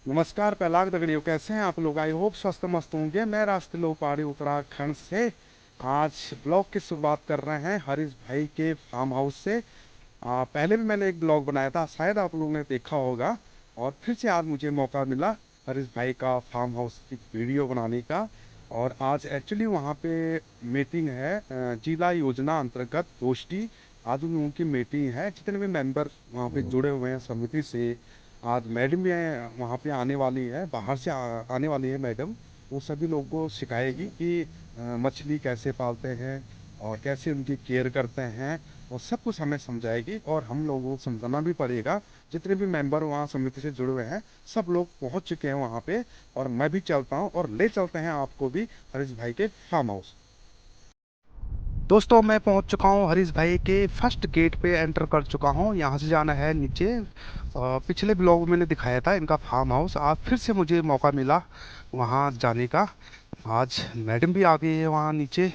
नमस्कार पहलाग दगड़ियों, कैसे हैं आप लोग? आई होप स्वस्थ मस्त होंगे। मैं रास्ते लो पहाड़ी उत्तराखंड से आज ब्लॉग की शुरुआत कर रहे हैं हरीश भाई के फार्म हाउस से। पहले भी मैंने एक ब्लॉग बनाया था, शायद आप लोगों ने देखा होगा। और फिर से आज मुझे मौका मिला हरीश भाई का फार्म हाउस की वीडियो बनाने का। और आज एक्चुअली वहाँ पे मीटिंग है, जिला योजना अंतर्गत गोष्ठी। आज उन लोगों की मीटिंग है, जितने भी मेंबर वहाँ पे जुड़े हुए हैं समिति से। आज मैडम भी वहाँ पे आने वाली है, बाहर से आने वाली है मैडम। वो सभी लोगों को सिखाएगी कि मछली कैसे पालते हैं और कैसे उनकी केयर करते हैं, और सब कुछ हमें समझाएगी। और हम लोगों को समझाना भी पड़ेगा। जितने भी मेंबर वहाँ समिति से जुड़े हुए हैं सब लोग पहुँच चुके हैं वहाँ पे। और मैं भी चलता हूँ और ले चलते हैं आपको भी हरीश भाई के फार्म हाउस। दोस्तों, मैं पहुंच चुका हूं हरीश भाई के फर्स्ट गेट पे, एंटर कर चुका हूं। यहां से जाना है नीचे। पिछले ब्लॉग में मैंने दिखाया था इनका फार्म हाउस। आज फिर से मुझे मौका मिला वहां जाने का। आज मैडम भी आ गई है वहां नीचे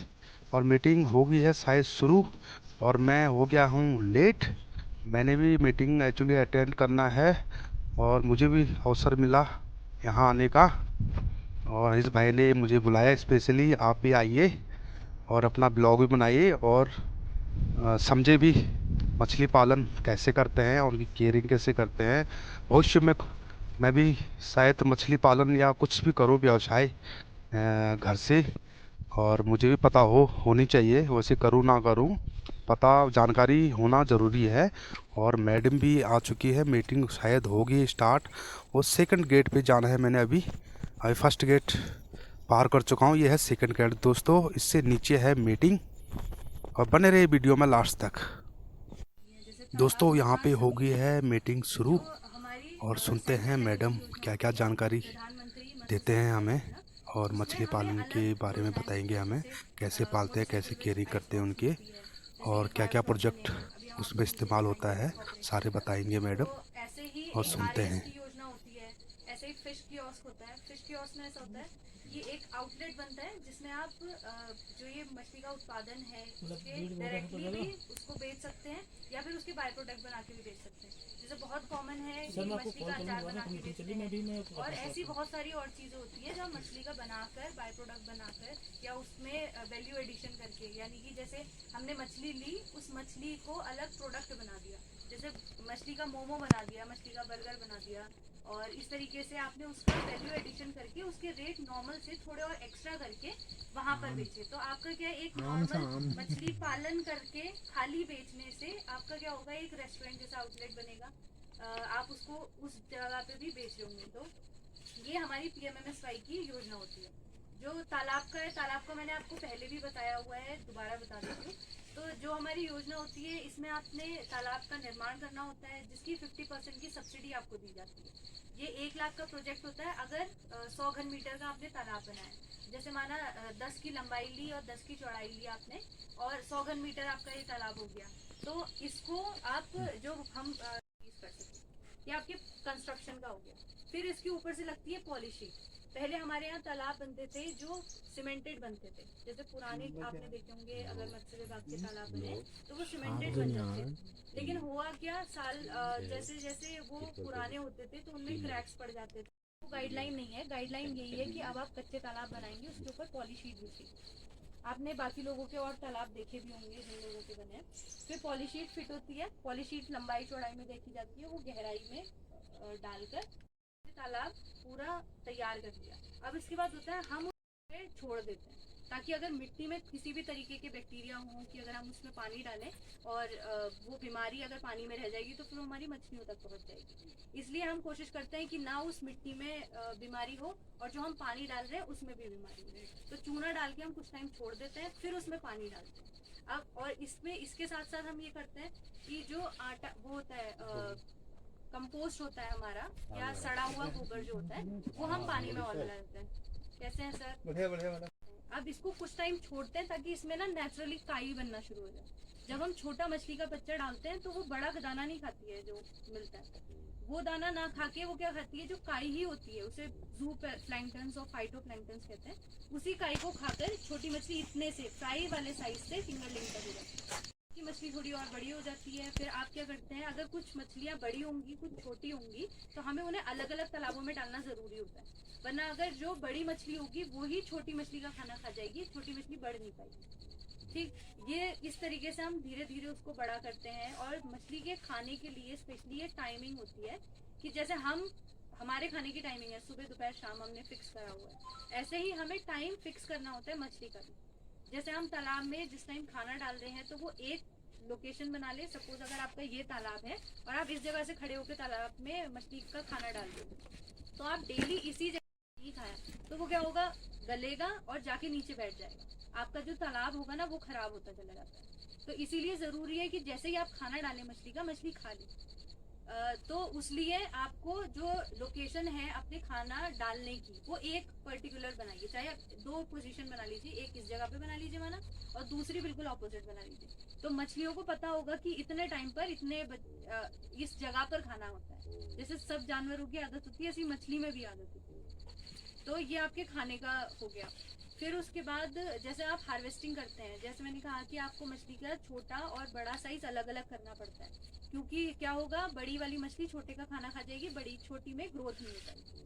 और मीटिंग हो गई है शायद शुरू। और मैं हो गया हूं लेट। मैंने भी मीटिंग एक्चुअली अटेंड करना है और मुझे भी अवसर मिला यहाँ आने का। और हरीश भाई ने मुझे बुलाया स्पेशली, आप भी आइए और अपना ब्लॉग भी बनाइए और समझे भी मछली पालन कैसे करते हैं और उनकी केयरिंग कैसे करते हैं। भविष्य में मैं भी शायद मछली पालन या कुछ भी करूँ व्यवसाय घर से। और मुझे भी पता होनी चाहिए, वैसे करूँ ना करूँ, पता जानकारी होना ज़रूरी है। और मैडम भी आ चुकी है, मीटिंग शायद होगी स्टार्ट। और सेकंड गेट पे जाना है मैंने अभी। अभी फर्स्ट गेट पार कर चुका हूँ, ये है सेकंड गेट दोस्तों। इससे नीचे है मीटिंग, और बने रहे वीडियो में लास्ट तक। दोस्तों, यहाँ पे हो गई है मीटिंग शुरू और सुनते हैं मैडम क्या क्या जानकारी देते हैं हमें। और मछली पालन के बारे में बताएंगे हमें, कैसे पालते हैं, कैसे केयरिंग करते हैं उनके, और क्या क्या प्रोजेक्ट उसमें इस्तेमाल होता है, सारे बताएंगे मैडम। ऐसे ही और एक सुनते आरएस हैं। की योजना होती है। ऐसे ही फिश कियोस्क होता है। फिश कियोस्क में ऐसा होता है, ये एक आउटलेट बनता है जिसमें आप जो ये मछली का उत्पादन है उसके डायरेक्टली भी उसको बेच सकते हैं, या फिर उसके बाय प्रोडक्ट बना के भी बेच सकते हैं। जैसे बहुत कॉमन है कि मछली का अचार बना के बेचते हैं, और ऐसी बहुत सारी और चीजें होती है जो हम मछली का बनाकर बाय प्रोडक्ट बनाकर या उसमें वैल्यू एडिशन करके, यानी कि जैसे हमने मछली ली, उस मछली को अलग प्रोडक्ट बना दिया। जैसे मछली का मोमो बना दिया, मछली का बर्गर बना दिया, और इस तरीके से आपने उसका वैल्यू एडिशन करके उसके रेट नॉर्मल से थोड़े और एक्स्ट्रा करके वहां पर बेचे। तो आपका क्या, एक नॉर्मल मछली पालन करके खाली बेचने से आपका क्या होगा, एक रेस्टोरेंट जैसा आउटलेट बनेगा। आप उसको उस जगह पे भी बेच रहे होंगे। तो ये हमारी पीएमएमएसवाई की योजना होती है। जो तालाब का है, तालाब का मैंने आपको पहले भी बताया हुआ है, दोबारा बता देती हूँ। तो जो हमारी योजना होती है, इसमें आपने तालाब का निर्माण करना होता है, जिसकी 50% की सब्सिडी आपको दी जाती है। ये 1 लाख का प्रोजेक्ट होता है अगर 100 घन मीटर का आपने तालाब बनाया। जैसे माना 10 की लंबाई ली और 10 की चौड़ाई ली आपने, और 100 घन मीटर आपका ये तालाब हो गया। तो इसको आप जो हम यूज कर सकते, ये आपके कंस्ट्रक्शन का हो गया। फिर इसके ऊपर से लगती है पॉलिशिंग। पहले हमारे यहाँ तालाब बनते थे जो सीमेंटेड बनते थे, जैसे पुराने आपने देखे होंगे अगर मत्स्य विभाग के तालाब बने तो वो सीमेंटेड बन जाते थे। लेकिन हुआ क्या, जैसे जैसे वो पुराने होते थे तो उनमें क्रैक्स पड़ जाते थे। वो गाइडलाइन नहीं है, गाइडलाइन यही है कि अब आप कच्चे तालाब बनाएंगे उसके ऊपर पॉलिशीट बिछेगी। आपने बाकी लोगों के और तालाब देखे भी होंगे जिन लोगों के बने। फिर पॉलिशीट फिट होती है। पॉलिशीट लंबाई चौड़ाई में देखी जाती है, वो गहराई में डालकर तालाब पूरा तैयार कर दिया। अब इसके बाद होता है हम उसे छोड़ देते हैं, ताकि अगर मिट्टी में किसी भी तरीके के बैक्टीरिया हों कि अगर हम उसमें पानी डालें और वो बीमारी अगर पानी में रह जाएगी तो फिर हमारी मछलियों तक पहुंच जाएगी। इसलिए हम कोशिश करते हैं कि ना उस मिट्टी में बीमारी हो, और जो हम पानी डाल रहे हैं उसमें भी बीमारी हो। तो चूना डाल के हम कुछ टाइम छोड़ देते हैं, फिर उसमें पानी डालते हैं। अब और इसमें इसके साथ साथ हम ये करते हैं कि जो आटा वो होता है, कंपोस्ट होता है हमारा, या सड़ा हुआ गोबर जो होता है, वो हम पानी में और मिला देते हैं। कैसे हैं सर? बढ़िया बढ़िया बढ़िया। अब इसको कुछ टाइम छोड़ते हैं ताकि इसमें ना नेचुरली काई बनना शुरू हो जाए। जब हम छोटा मछली का बच्चा डालते हैं तो वो बड़ा दाना नहीं खाती है जो मिलता है, वो दाना ना खा के वो क्या खाती है, जो काई ही होती है, उसे जू प्लैंक्टन्स और फाइटो कहते हैं। उसी काई को खाकर छोटी मछली इतने से फ्राई वाले साइज से फिंगरलिंग तक हो जाती है। की मछली थोड़ी और बड़ी हो जाती है। फिर आप क्या करते हैं, अगर कुछ मछलियाँ बड़ी होंगी कुछ छोटी होंगी तो हमें उन्हें अलग अलग तालाबों में डालना जरूरी होता है, वरना अगर जो बड़ी मछली होगी वो ही छोटी मछली का खाना खा जाएगी, छोटी मछली बढ़ नहीं पाएगी। ठीक, ये इस तरीके से हम धीरे धीरे उसको बड़ा करते हैं। और मछली के खाने के लिए स्पेशली ये टाइमिंग होती है कि जैसे हमारे खाने की टाइमिंग है सुबह दोपहर शाम, हमने फिक्स करा हुआ है, ऐसे ही हमें टाइम फिक्स करना होता है मछली का भी। जैसे हम तालाब में जिस टाइम खाना डाल रहे हैं तो वो एक लोकेशन बना ले। सपोज अगर आपका ये तालाब है और आप इस जगह से खड़े होकर तालाब में मछली का खाना डाल दो, तो आप डेली इसी जगह ही खाया तो वो क्या होगा, गलेगा और जाके नीचे बैठ जाएगा। आपका जो तालाब होगा ना वो खराब होता चला जाता है। तो इसीलिए जरूरी है कि जैसे ही आप खाना डालें मछली का, मछली खा ले। तो उसलिए आपको जो लोकेशन है अपने खाना डालने की वो एक पर्टिकुलर बनाइए। चाहे दो पोजीशन बना लीजिए, एक इस जगह पे बना लीजिए माना और दूसरी बिल्कुल ऑपोजिट बना लीजिए। तो मछलियों को पता होगा कि इतने टाइम पर इस जगह पर खाना होता है। जैसे सब जानवरों की आदत होती है ऐसी मछली में भी आदत होती है। तो ये आपके खाने का हो गया। फिर उसके बाद जैसे आप हार्वेस्टिंग करते हैं, जैसे मैंने कहा कि आपको मछली का छोटा और बड़ा साइज अलग अलग करना पड़ता है, क्योंकि क्या होगा, बड़ी वाली मछली छोटे का खाना खा जाएगी, बड़ी छोटी में ग्रोथ नहीं हो पाएगी।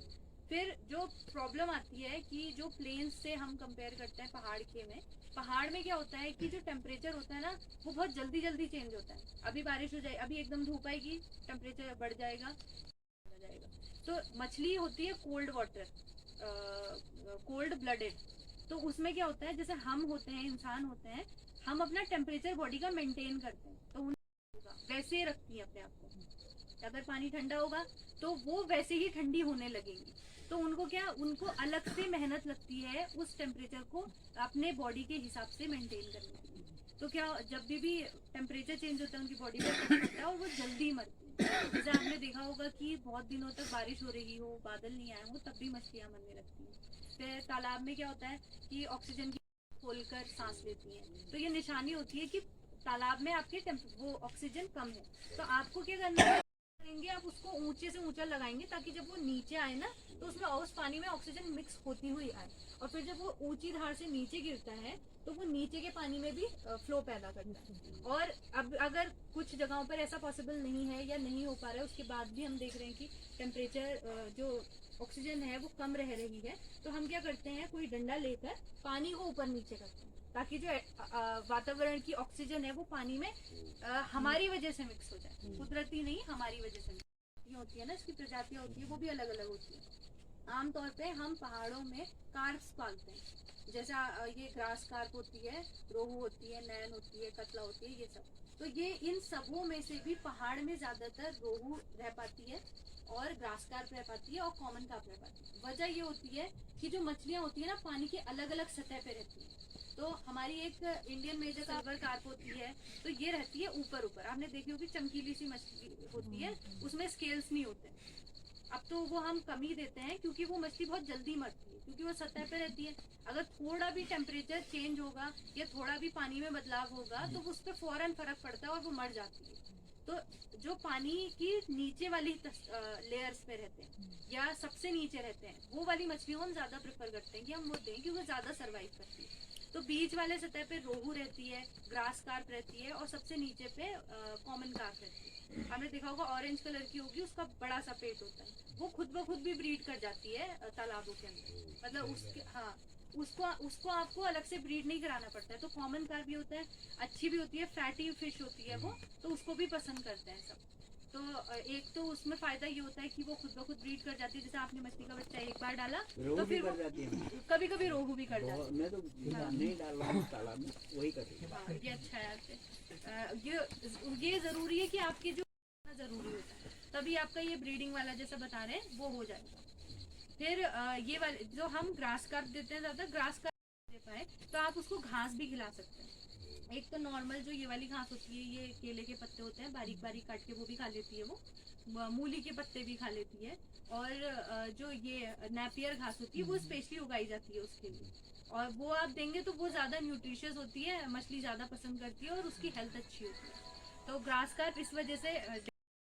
फिर जो प्रॉब्लम आती है कि जो प्लेन्स से हम कंपेयर करते हैं पहाड़ के में, पहाड़ में क्या होता है कि जो टेम्परेचर होता है ना वो बहुत जल्दी जल्दी चेंज होता है। अभी बारिश हो जाए, अभी एकदम धूप आएगी, टेम्परेचर बढ़ जाएगा, तो मछली होती है कोल्ड वाटर, कोल्ड ब्लडेड। तो उसमें क्या होता है, जैसे हम होते हैं, इंसान होते हैं, हम अपना टेम्परेचर बॉडी का मेंटेन करते हैं, तो वैसे रखती है अपने आप को। अगर पानी ठंडा होगा तो वो वैसे ही ठंडी होने लगेगी। तो उनको क्या, उनको अलग से मेहनत लगती है उस टेम्परेचर को अपने बॉडी के हिसाब से मेंटेन करने के लिए। तो क्या, जब भी टेम्परेचर चेंज होता है उनकी बॉडी में पड़ता है और वो जल्दी मरती है। जैसे आपने देखा होगा कि बहुत दिनों तक बारिश हो रही हो, बादल नहीं आए हो, तब भी मछलियां मरने लगती हैं। फिर तालाब में क्या होता है कि ऑक्सीजन की खोलकर सांस लेती हैं, तो ये निशानी होती है कि तालाब में आपके वो ऑक्सीजन कम है। तो आपको क्या करना है, करेंगे आप उसको ऊंचे से ऊंचा लगाएंगे ताकि जब वो नीचे आए ना तो उसमें उस पानी में ऑक्सीजन मिक्स होती हुई आए। और फिर जब वो ऊंची धार से नीचे गिरता है तो वो नीचे के पानी में भी फ्लो पैदा करता है। और अब अगर कुछ जगहों पर ऐसा पॉसिबल नहीं है या नहीं हो पा रहा है, उसके बाद भी हम देख रहे हैं कि टेम्परेचर जो ऑक्सीजन है वो कम रह रही है, तो हम क्या करते हैं, कोई डंडा लेकर पानी को ऊपर नीचे करते हैं ताकि जो वातावरण की ऑक्सीजन है वो पानी में हमारी वजह से मिक्स हो जाए, कुदरती नहीं हमारी वजह से होती है ना, इसकी प्रजातियां होती है वो भी अलग अलग होती है। आमतौर पे हम पहाड़ों में कार्प्स पालते हैं, जैसे ये ग्रास कार्प होती है, रोहू होती है, नैन होती है, कतला होती है, ये सब। तो ये इन सबों में से भी पहाड़ में ज्यादातर रोहू रह पाती है और ग्रास कार्प रह पाती है और कॉमन कार्प रह पाती है। वजह ये होती है कि जो मछलियां होती है ना पानी के अलग अलग सतह पे रहती है। तो हमारी एक इंडियन मेजर सिल्वर कार्प होती है, तो ये रहती है ऊपर ऊपर, आपने देखी होगी चमकीली सी मछली होती है, उसमें स्केल्स नहीं होते। अब तो वो हम कम ही देते हैं क्योंकि वो मछली बहुत जल्दी मरती है, क्योंकि वो सतह पे रहती है। अगर थोड़ा भी टेम्परेचर चेंज होगा या थोड़ा भी पानी में बदलाव होगा तो उस पर फौरन फर्क पड़ता है और वो मर जाती है। तो जो पानी की नीचे वाली लेयर्स पे रहते हैं या सबसे नीचे रहते हैं वो वाली मछलियों को हम ज्यादा प्रेफर करते हैं कि हम वो दें क्योंकि वो ज्यादा सर्वाइव करती है। तो बीच वाले सतह पे रोहू रहती है, ग्रास कार्प रहती है और सबसे नीचे पे कॉमन कार्प रहती है। हमने देखा होगा ऑरेंज कलर की होगी, उसका बड़ा सा पेट होता है, वो खुद ब खुद भी ब्रीड कर जाती है तालाबों के अंदर, मतलब उसके हाँ उसको आपको अलग से ब्रीड नहीं कराना पड़ता है। तो कॉमन कार्प भी होता है, अच्छी भी होती है, फैटी फिश होती है वो, तो उसको भी पसंद करते हैं सब। तो एक तो उसमें फायदा ये होता है कि वो खुद ब खुद ब्रीड कर जाती है, जैसे आपने मछली का बच्चा एक बार डाला तो फिर वो कभी कभी रोहू भी कर जाती है। मैं तो नहीं डाल रहा हूँ तालाब में, वही करती है। ये अच्छा है आपसे, ये जरूरी है कि आपके जो जरूरी होता है तभी आपका ये ब्रीडिंग वाला जैसा बता रहे हैं वो हो जाएगा। फिर ये वाले जो हम ग्रास कार्प देते हैं, ज्यादा ग्रास कार्प दे पाए तो आप उसको घास भी खिला सकते हैं। एक तो नॉर्मल जो ये वाली घास होती है, ये केले के पत्ते होते हैं बारीक बारीक काट के, वो भी खा लेती है, वो मूली के पत्ते भी खा लेती है। और जो ये नेपियर घास होती है वो स्पेशली उगाई जाती है उसके लिए, और वो आप देंगे तो वो ज्यादा न्यूट्रिशियस होती है, मछली ज्यादा पसंद करती है और उसकी हेल्थ अच्छी होती है। तो ग्रास कार्प इस वजह से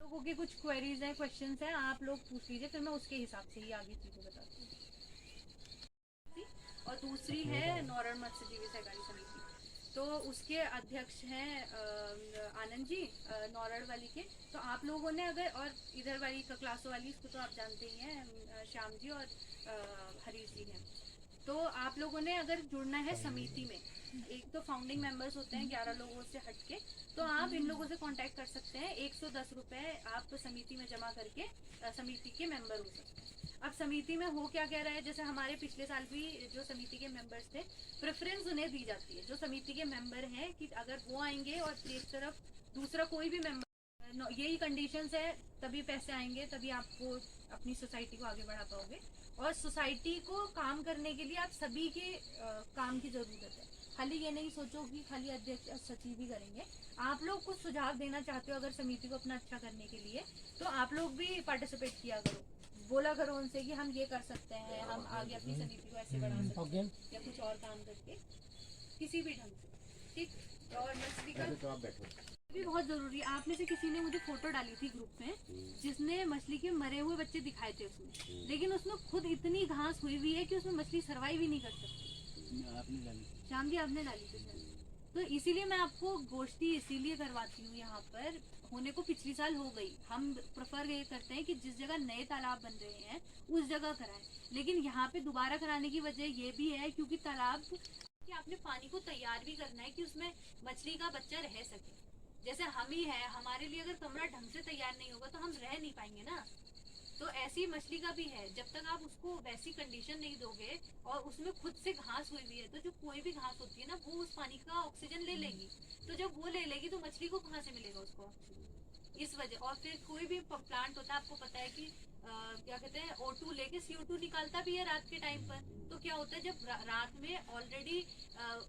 लोगों की कुछ क्वेरीज हैं, क्वेश्चंस हैं, आप लोग पूछ लीजिए, फिर मैं उसके हिसाब से ही आगे चीजें बताती हूँ। और दूसरी है नॉर्दर्न मत्स्यजीवी सहकारी समिति। तो उसके अध्यक्ष हैं आनंद जी नौरड़ वाली के। तो आप लोगों ने अगर, और इधर वाली का क्लासो वाली, इसको तो आप जानते ही हैं, श्याम जी और हरीश जी हैं। तो आप लोगों ने अगर जुड़ना है समिति में, एक तो फाउंडिंग मेंबर्स होते हैं 11 लोगों से हटके, तो आप इन लोगों से कांटेक्ट कर सकते हैं। 110 रुपए आप समिति में जमा करके समिति के मेंबर हो सकते हैं। अब समिति में हो क्या कह रहा है, जैसे हमारे पिछले साल भी जो समिति के मेंबर्स थे, प्रेफरेंस उन्हें दी जाती है जो समिति के मेंबर हैं, कि अगर वो आएंगे और एक तरफ दूसरा कोई भी मेंबर, यही कंडीशंस है, तभी पैसे आएंगे, तभी आपको अपनी सोसाइटी को आगे बढ़ा पाओगे। और सोसाइटी को काम करने के लिए आप सभी के काम की जरूरत है। खाली ये नहीं सोचो कि खाली अध्यक्ष सचिव ही करेंगे। आप लोग कुछ सुझाव देना चाहते हो अगर समिति को अपना अच्छा करने के लिए, तो आप लोग भी पार्टिसिपेट किया करो, बोला करो उनसे कि हम ये कर सकते हैं, हम आगे अपनी समिति को ऐसे बढ़ा सकते हैं, या कुछ और काम करके किसी भी ढंग से, ठीक। और मछली का भी बहुत जरूरी है। आप में से किसी ने मुझे फोटो डाली थी ग्रुप में, जिसने मछली के मरे हुए बच्चे दिखाए थे उसमें, लेकिन उसमें खुद इतनी घास हुई हुई है कि उसमें मछली सर्वाइव ही नहीं कर सकती। श्याम जी आपने डाली थी सर। तो इसीलिए मैं आपको गोष्ठी इसीलिए करवाती हूँ यहाँ पर, होने को पिछली साल हो गई। हम प्रेफर ये करते हैं कि जिस जगह नए तालाब बन रहे हैं उस जगह कराएं, लेकिन यहाँ पे दोबारा कराने की वजह ये भी है क्योंकि तालाब कि आपने पानी को तैयार भी करना है कि उसमें मछली का बच्चा रह सके। जैसे हम ही है, हमारे लिए अगर कमरा ढंग से तैयार नहीं होगा तो हम रह नहीं पाएंगे ना। तो ऐसी मछली का भी है, जब तक आप उसको वैसी कंडीशन नहीं दोगे और उसमें खुद से घास हुई हुई है, तो जो कोई भी घास होती है ना, वो उस पानी का ऑक्सीजन ले लेगी। तो जब वो ले लेगी तो मछली को कहाँ से मिलेगा उसको ऑक्सीजन, इस वजह। और फिर कोई भी प्लांट होता है, आपको पता है कि क्या कहते हैं, O2 लेके CO2 निकालता भी है रात के टाइम पर। तो क्या होता है, जब रात में ऑलरेडी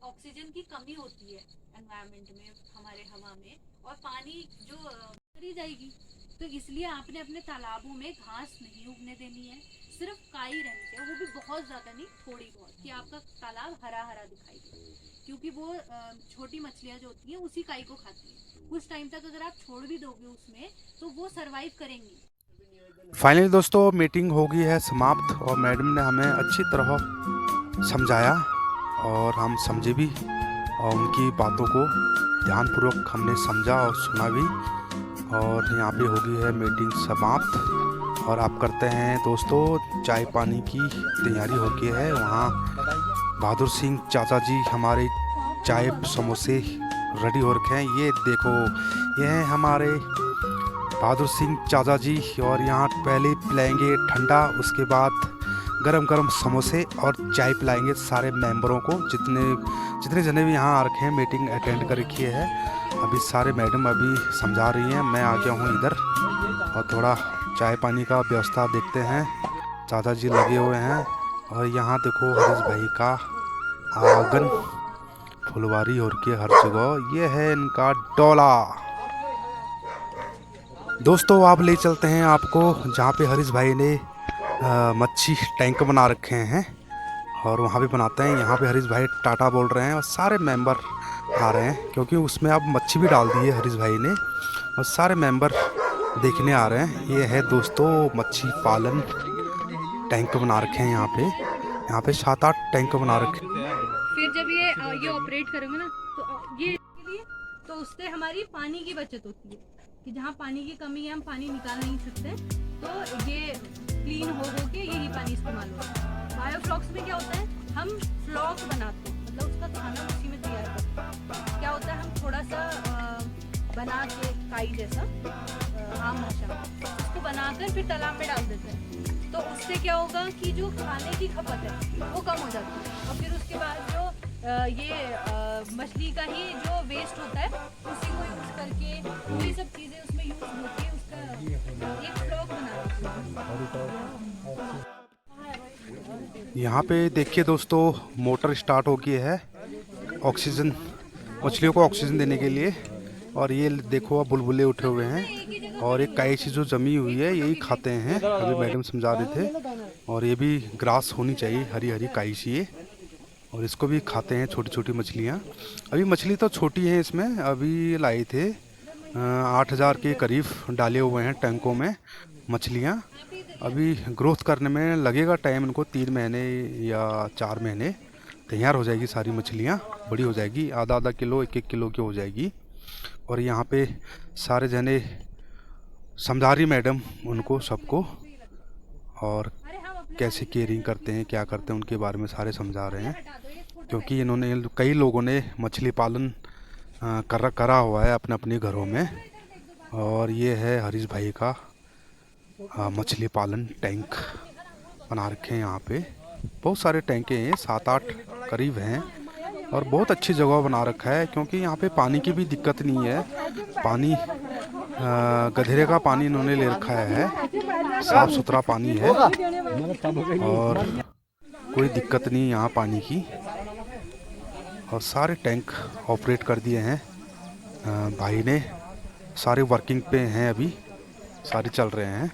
ऑक्सीजन की कमी होती है एनवायरमेंट में, हमारे हवा में, और पानी जो करी जाएगी। तो इसलिए आपने अपने तालाबों में घास नहीं उगने देनी है, सिर्फ काई रहनी चाहिए, वो भी बहुत ज्यादा नहीं, थोड़ी बहुत, कि आपका तालाब हरा हरा दिखाई दे, क्योंकि वो छोटी मछलियां जो होती हैं उसी काई को खाती हैं। कुछ टाइम तक अगर आप छोड़ भी दोगे उसमें तो वो सरवाइव करेंगी। फाइनली दोस्तों मीटिंग हो गई है समाप्त, और मैडम ने हमें अच्छी तरह समझाया और हम समझे भी, और उनकी बातों को ध्यानपूर्वक हमने समझा और सुना भी। और यहाँ पे हो गई है मीटिंग समाप्त, और आप करते हैं दोस्तों चाय पानी की तैयारी हो गई है। वहाँ बहादुर सिंह चाचा जी हमारे चाय समोसे रेडी हो रखे हैं। ये देखो, ये हैं हमारे बहादुर सिंह चाचा जी, और यहाँ पहले पिलाएंगे ठंडा, उसके बाद गरम गरम समोसे और चाय पिलाएंगे सारे मेंबरों को, जितने जने भी यहाँ आ रखे हैं, मीटिंग अटेंड कर रखी है। अभी सारे मैडम अभी समझा रही हैं, मैं आ गया हूँ इधर, और थोड़ा चाय पानी का व्यवस्था देखते हैं। चाचा जी लगे हुए हैं, और यहाँ देखो हरीश भाई का आंगन, फुलवारी और के हर जगह, ये है इनका डोला। दोस्तों आप ले चलते हैं आपको जहाँ पे हरीश भाई ने मच्छी टैंक बना रखे हैं, और वहाँ भी बनाते हैं। यहाँ पे हरीश भाई टाटा बोल रहे हैं, और सारे मेंबर आ रहे हैं, क्योंकि उसमें अब मच्छी भी डाल दी है हरीश भाई ने, और सारे मेंबर देखने आ रहे हैं। ये है दोस्तों मच्छी पालन टैंक बना रखे हैं यहाँ पे 7-8 टैंक बना रखे हैं। फिर जब ये ऑपरेट करेंगे ना, तो ये तो उससे हमारी पानी की बचत होती है, कि जहाँ पानी की कमी है, हम पानी निकाल नहीं सकते, तो ये क्लीन हो के यही पानी इस्तेमाल होता है। बायोफ्लॉक्स में क्या होता है, हम फ्लॉक बनाते हैं, मतलब उसका खाना उसी में तैयार करते हैं। क्या होता है, हम थोड़ा सा बना के काई जैसा आम नशा, उसको बनाकर फिर तालाब में डाल देते हैं। तो उससे क्या होगा कि जो खाने की खपत है वो कम हो जाती है, और फिर उसके बाद जो मछली का ही जो वेस्ट होता है उसी को यूज करके वही सब चीजें उसमें यूज होती है, उसका एक फ्लॉक बना। यहाँ पे देखिए दोस्तों मोटर स्टार्ट हो गई है ऑक्सीजन, मछलियों को ऑक्सीजन देने के लिए। और ये देखो अब बुलबुले उठे हुए हैं, और एक काई सी जो जमी हुई है यही खाते हैं, अभी मैडम समझा रहे थे। और ये भी ग्रास होनी चाहिए, हरी हरी काई सी है, और इसको भी खाते हैं छोटी छोटी मछलियाँ। अभी मछली तो छोटी है इसमें, अभी लाए थे 8,000 के करीब डाले हुए हैं टैंकों में मछलियाँ। अभी ग्रोथ करने में लगेगा टाइम इनको, 3 महीने या 4 महीने, तैयार हो जाएगी सारी मछलियाँ, बड़ी हो जाएगी, आधा आधा किलो 1-1 किलो की हो जाएगी। और यहाँ पे सारे जने समझा रही मैडम उनको सबको, और कैसे केयरिंग करते हैं, क्या करते हैं, उनके बारे में सारे समझा रहे हैं। क्योंकि इन्होंने कई लोगों ने मछली पालन करा हुआ है अपने अपने घरों में। और ये है हरीश भाई का मछली पालन टैंक बना रखे हैं। यहाँ पे बहुत सारे टैंके हैं, 7-8 करीब हैं, और बहुत अच्छी जगह बना रखा है। क्योंकि यहाँ पे पानी की भी दिक्कत नहीं है, पानी गधेरे का पानी इन्होंने ले रखा है, साफ़ सुथरा पानी है और कोई दिक्कत नहीं यहाँ पानी की। और सारे टैंक ऑपरेट कर दिए हैं भाई ने, सारे वर्किंग पे हैं, अभी सारे चल रहे हैं।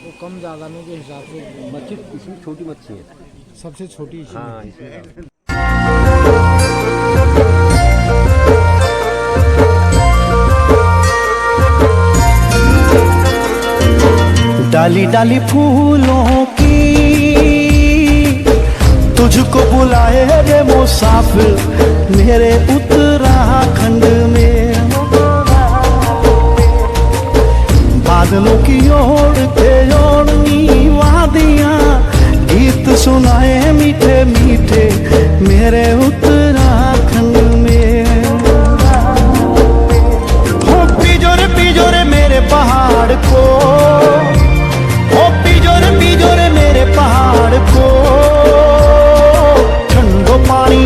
वो कम ज़्यादा में के हिसाब से मच्छी इसमें छोटी मच्छी है, सबसे छोटी। हाँ इसमें। डाली डाली फूलों की तुझको बुलाए रे मुसाफिर मेरे उत्तराखंड में। बादलों की ओर के ओढ़नी वादियां गीत सुनाए मीठे मीठे मेरे उत्तराखंड में। हो पिजोरे मेरे पहाड़ को, हो पिजोरे मेरे पहाड़ को, ठंडो पानी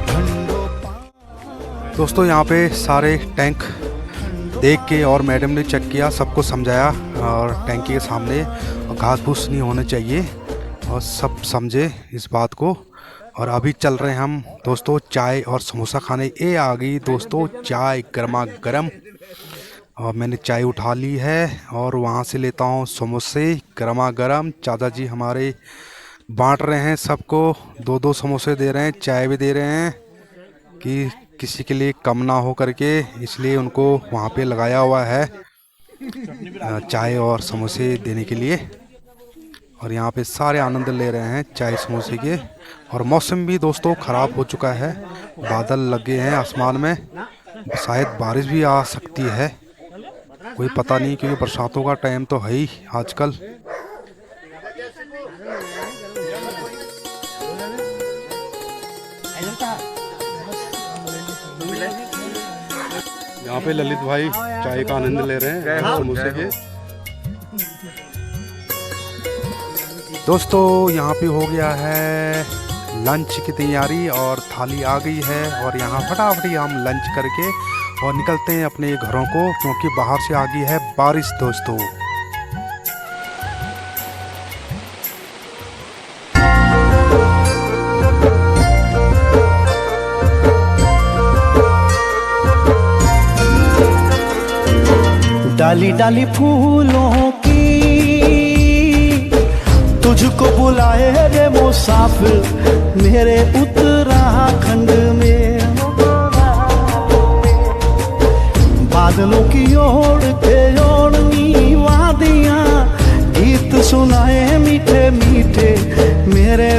ठंडो पानी। दोस्तों यहाँ पे सारे टैंक देख के और मैडम ने चेक किया, सबको समझाया, और टैंकी के सामने घास फूस नहीं होने चाहिए, और सब समझे इस बात को। और अभी चल रहे हैं हम दोस्तों चाय और समोसा खाने। ये आ गई दोस्तों चाय गर्मा गर्म, और मैंने चाय उठा ली है और वहाँ से लेता हूँ समोसे गर्मा गर्म। चाचा जी हमारे बांट रहे हैं सबको, 2-2 समोसे दे रहे हैं, चाय भी दे रहे हैं कि किसी के लिए कम ना हो करके, इसलिए उनको वहाँ पे लगाया हुआ है चाय और समोसे देने के लिए। और यहाँ पे सारे आनंद ले रहे हैं चाय समोसे के। और मौसम भी दोस्तों ख़राब हो चुका है, बादल लगे हैं आसमान में, शायद बारिश भी आ सकती है, कोई पता नहीं, क्योंकि बरसातों का टाइम तो है ही आजकल। यहाँ पे ललित भाई चाय का आनंद ले रहे हैं समोसे के। दोस्तों यहाँ पे हो गया है लंच की तैयारी और थाली आ गई है, और यहाँ फटाफट हम लंच करके और निकलते हैं अपने घरों को, क्योंकि बाहर से आ गई है बारिश दोस्तों। डाली डाली फूलों की तुझको बुलाए रे मुसाफिर मेरे उत्तराखंड में। बादलों की ओर के ओढ़नी वादियां गीत सुनाए मीठे मीठे मेरे